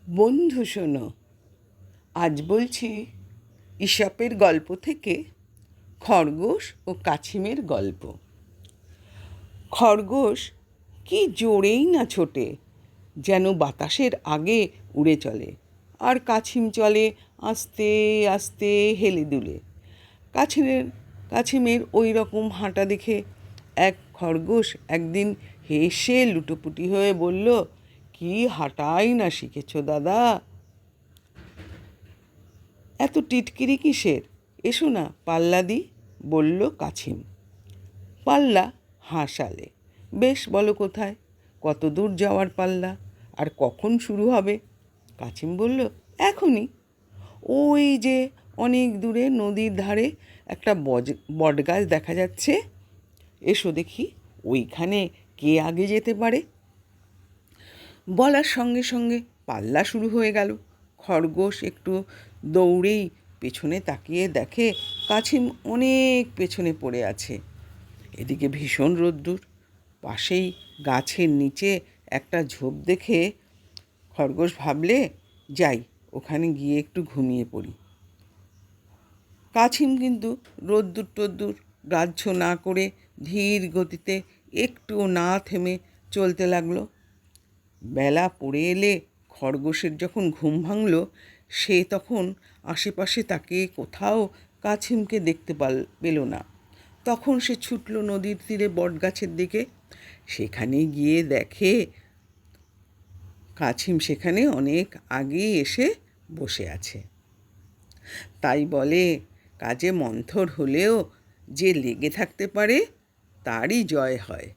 বন্ধু শোনো, আজ বলছি ঈশপের গল্প থেকে খরগোশ ও কাছিমের গল্প। খরগোশ কি জোরেই না ছোটে, যেন বাতাসের আগে উড়ে চলে, আর কাছিম চলে আস্তে আস্তে হেলে দুলে। কাছিমের ওই রকম হাঁটা দেখে এক খরগোশ একদিন হেসে লুটোপুটি হয়ে বলল, কি হাঁটাই না শিখেছ দাদা, এত টিটকিরি কিসের? এসো না পাল্লা দি, বলল কাছিম। পাল্লা হাসালে, বেশ বলো কোথায়, কত দূর যাওয়ার পাল্লা, আর কখন শুরু হবে? কাছিম বলল, এখনই। ওই যে অনেক দূরে নদীর ধারে একটা বটগাছ দেখা যাচ্ছে, এসো দেখি ওইখানে কে আগে যেতে পারে। বলার সঙ্গে সঙ্গে পাল্লা শুরু হয়ে গেল। খরগোশ একটু দৌড়েই পেছনে তাকিয়ে দেখে কাছিম অনেক পেছনে পড়ে আছে। এদিকে ভীষণ রোদ্দুর। পাশেই গাছের নিচে একটা ঝোপ দেখে খরগোশ ভাবলে, যাই ওখানে গিয়ে একটু ঘুমিয়ে পড়ি। কাছিম কিন্তু রোদ্দুর টোদ্দুর গ্রাহ্য না করে ধীর গতিতে একটুও না থেমে চলতে লাগলো। বেলা পড়ে এলে খরগোশের যখন ঘুম ভাঙল, সে তখন আশেপাশে তাকিয়ে কোথাও কাছিমকে দেখতে পেল না। তখন সে ছুটল নদীর তীরে বটগাছের দিকে। সেখানে গিয়ে দেখে কাছিম সেখানে অনেক আগেই এসে বসে আছে। তাই বলে, কাজে মন্থর হলেও যে লেগে থাকতে পারে তারই জয় হয়।